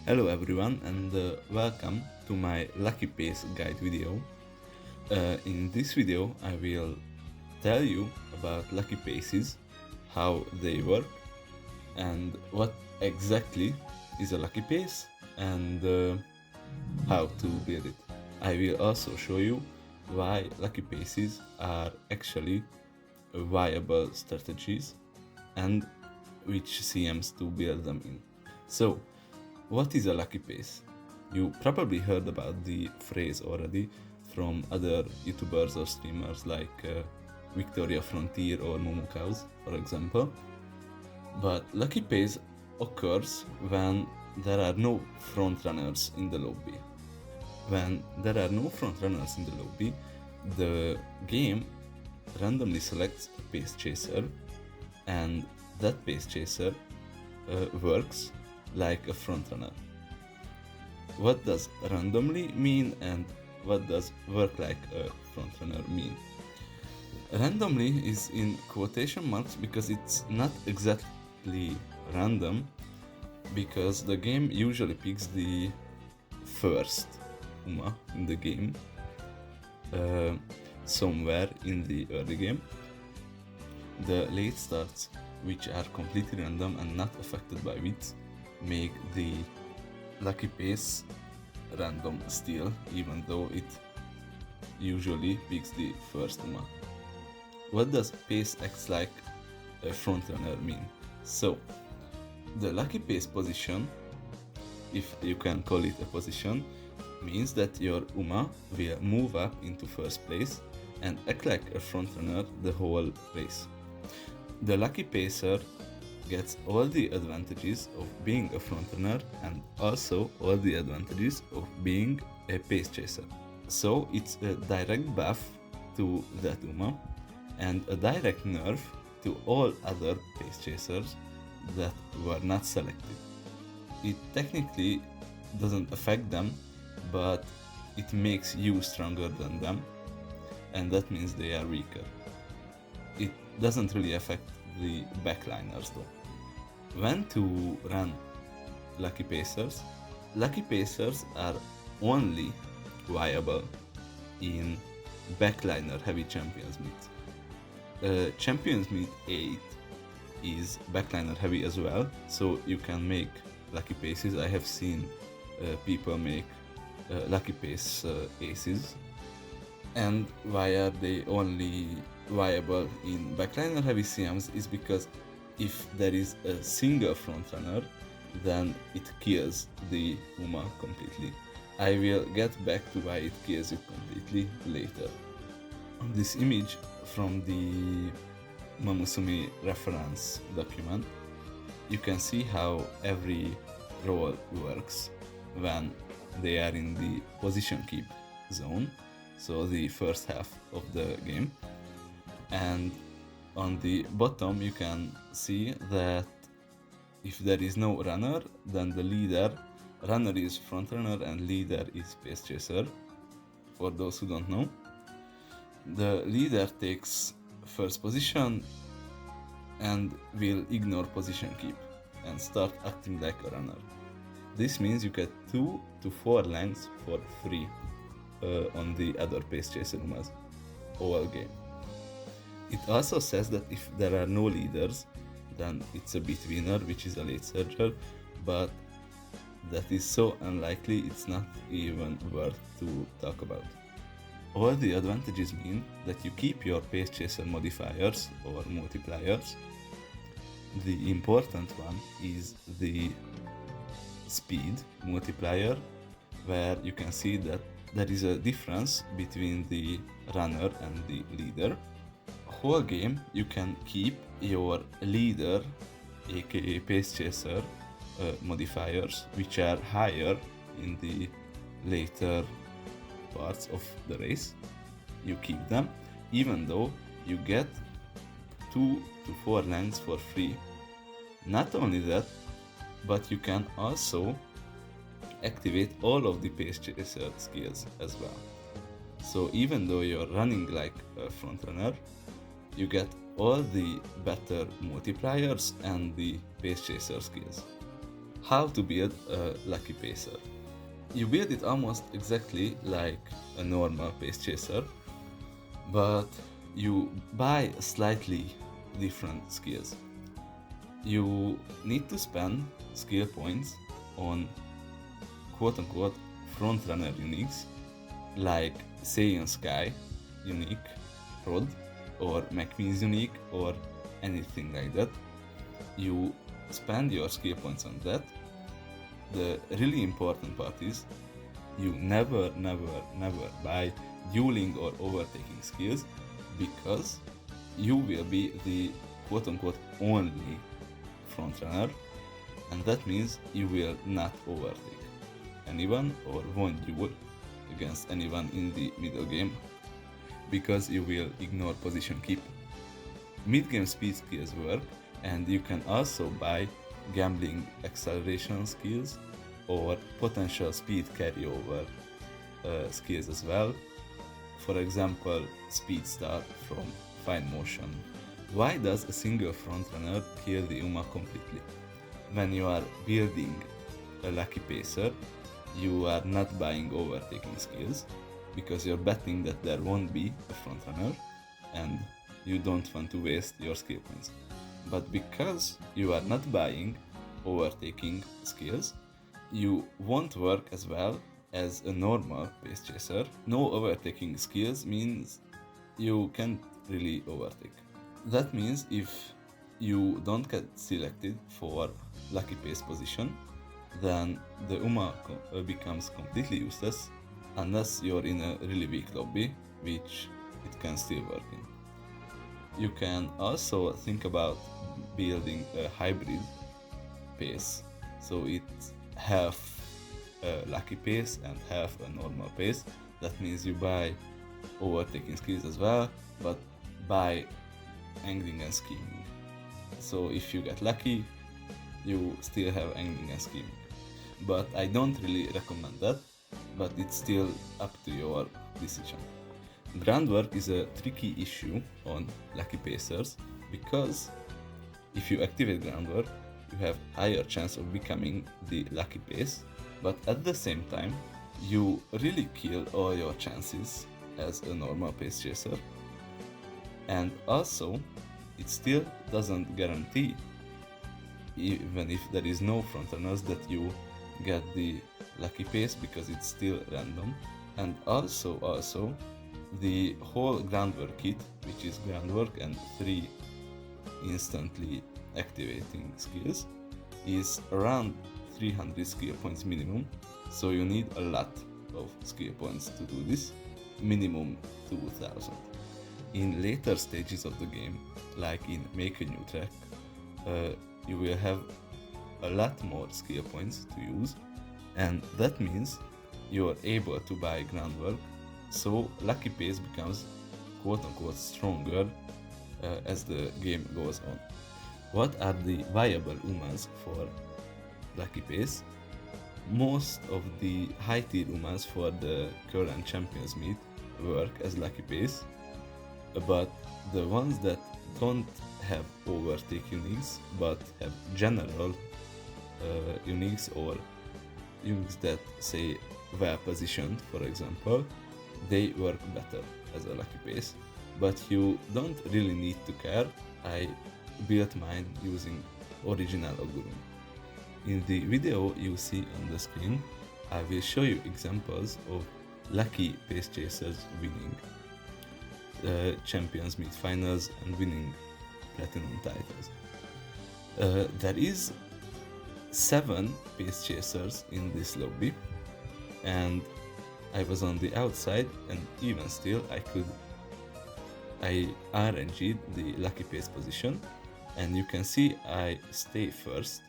Hello everyone and welcome to my Lucky Pace guide video. In this video I will tell you about Lucky Paces, how they work and what exactly is a Lucky Pace and how to build it. I will also show you why Lucky Paces are actually viable strategies and which CMs to build them in. So, what is a lucky pace? You probably heard about the phrase already from other YouTubers or streamers like Victoria Frontier or Momocows, for example. But lucky pace occurs when there are no frontrunners in the lobby. When there are no frontrunners in the lobby, the game randomly selects a pace chaser, and that pace chaser works like a frontrunner. What does randomly mean and what does work like a frontrunner mean? Randomly is in quotation marks because it's not exactly random, because the game usually picks the first Uma in the game somewhere in the early game. The late starts, which are completely random and not affected by wits, make the lucky pace random still, even though it usually picks the first Uma. What does pace acts like a frontrunner mean? So, the lucky pace position, if you can call it a position, means that your Uma will move up into first place and act like a frontrunner the whole race. The lucky pacer gets all the advantages of being a frontrunner and also all the advantages of being a pace chaser. So it's a direct buff to that Uma and a direct nerf to all other pace chasers that were not selected. It technically doesn't affect them, but it makes you stronger than them, and that means they are weaker. It doesn't really affect the backliners though. When to run lucky pacers? Lucky pacers are only viable in backliner heavy champions meet. Champions meet 8 is backliner heavy as well, so you can make lucky paces. I have seen people make lucky pace aces. And why are they only viable in backliner heavy CMs is because if there is a single frontrunner, then it kills the Uma completely. I will get back to why it kills you completely later. On this image from the umamusume reference document, you can see how every role works when they are in the position keep zone, so the first half of the game. And on the bottom you can see that if there is no runner, then the runner is front runner and leader is pace chaser. For those who don't know, the leader takes first position and will ignore position keep and start acting like a runner. This means you get 2 to 4 lengths for free on the other pace chaser Umas all game. It also says that if there are no leaders, then it's a betweener, which is a late surger, but that is so unlikely it's not even worth to talk about. All the advantages mean that you keep your pace chaser modifiers or multipliers. The important one is the speed multiplier, where you can see that there is a difference between the runner and the leader. Whole game you can keep your leader, aka pace chaser modifiers, which are higher in the later parts of the race. You keep them even though you get 2 to 4 lengths for free. Not only that, but you can also activate all of the pace chaser skills as well. So even though you're running like a frontrunner, you get all the better multipliers and the pace chaser skills. How to build a lucky pacer. You build it almost exactly like a normal pace chaser, but you buy slightly different skills. You need to spend skill points on quote unquote frontrunner uniques like Saiyan Sky unique, Rod, or McQueen's unique, or anything like that. You spend your skill points on that. The really important part is you never buy dueling or overtaking skills, because you will be the quote unquote only frontrunner, and that means you will not overtake anyone or won't duel against anyone in the middle game, because you will ignore position keep. Mid-game speed skills work, and you can also buy gambling acceleration skills or potential speed carryover skills as well. For example, Speed Star from Fine Motion. Why does a single frontrunner kill the Uma completely? When you are building a lucky pacer, you are not buying overtaking skills, because you're betting that there won't be a frontrunner and you don't want to waste your skill points. But because you are not buying overtaking skills, you won't work as well as a normal pace chaser. No overtaking skills means you can't really overtake. That means if you don't get selected for lucky pace position, then the Uma becomes completely useless unless you're in a really weak lobby, which it can still work in. You can also think about building a hybrid pace, so it's half a lucky pace and half a normal pace. That means you buy overtaking skills as well, but buy angling and scheming. So if you get lucky, you still have angling and scheming. But I don't really recommend that, but it's still up to your decision. Groundwork is a tricky issue on lucky pacers, because if you activate groundwork, you have higher chance of becoming the lucky pace, but at the same time, you really kill all your chances as a normal pace chaser. And also, it still doesn't guarantee, even if there is no frontrunners, that you get the lucky pace, because it's still random. And also the whole groundwork kit, which is groundwork and 3 instantly activating skills, is around 300 skill points minimum, so you need a lot of skill points to do this, minimum 2000. In later stages of the game, like in Make a New Track, you will have a lot more skill points to use, and that means you are able to buy groundwork, so lucky pace becomes quote unquote stronger as the game goes on. What are the viable Umas for lucky pace? Most of the high tier Umas for the current champions meet work as lucky pace, but the ones that don't have overtake uniques but have general uniques, or uniques that say well positioned, for example, they work better as a lucky pace, but you don't really need to care. I built mine using original Ogurumi. In the video you see on the screen, I will show you examples of lucky pace chasers winning champions meet finals and winning platinum titles. There is 7 pace chasers in this lobby, and I was on the outside, and even still I RNG'd the lucky pace position, and you can see I stay first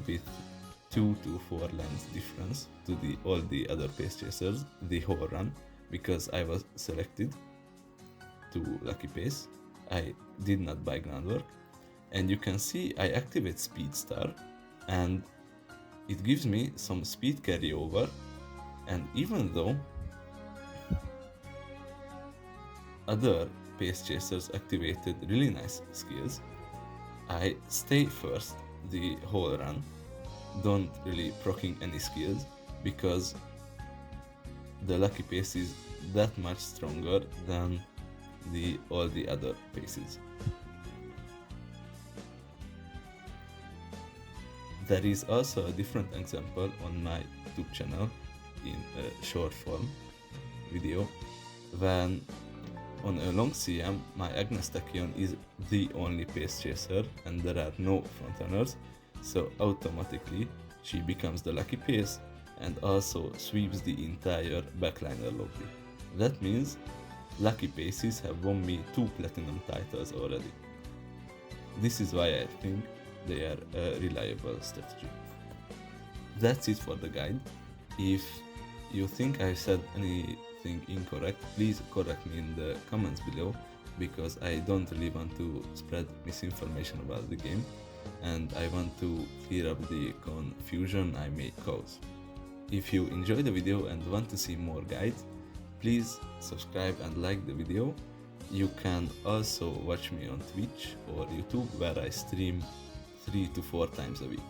with 2 to 4 lengths difference to all the other pace chasers the whole run, because I was selected to lucky pace. I did not buy groundwork, and you can see I activate Speed Star, and it gives me some speed carryover. And even though other pace chasers activated really nice skills, I stay first the whole run, don't really proccing any skills, because the lucky pace is that much stronger than all the other paces. There is also a different example on my YouTube channel in a short form video, when on a long CM my Agnes Tachyon is the only pace chaser and there are no frontrunners, so automatically she becomes the lucky pace and also sweeps the entire backliner lobby. That means lucky paces have won me 2 platinum titles already. This is why I think they are a reliable strategy. That's it for the guide. If you think I said anything incorrect, please correct me in the comments below, because I don't really want to spread misinformation about the game and I want to clear up the confusion I may cause. If you enjoyed the video and want to see more guides, please subscribe and like the video. You can also watch me on Twitch or YouTube, where I stream 3 to 4 times a week.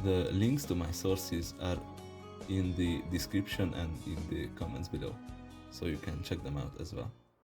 The links to my sources are in the description and in the comments below, so you can check them out as well.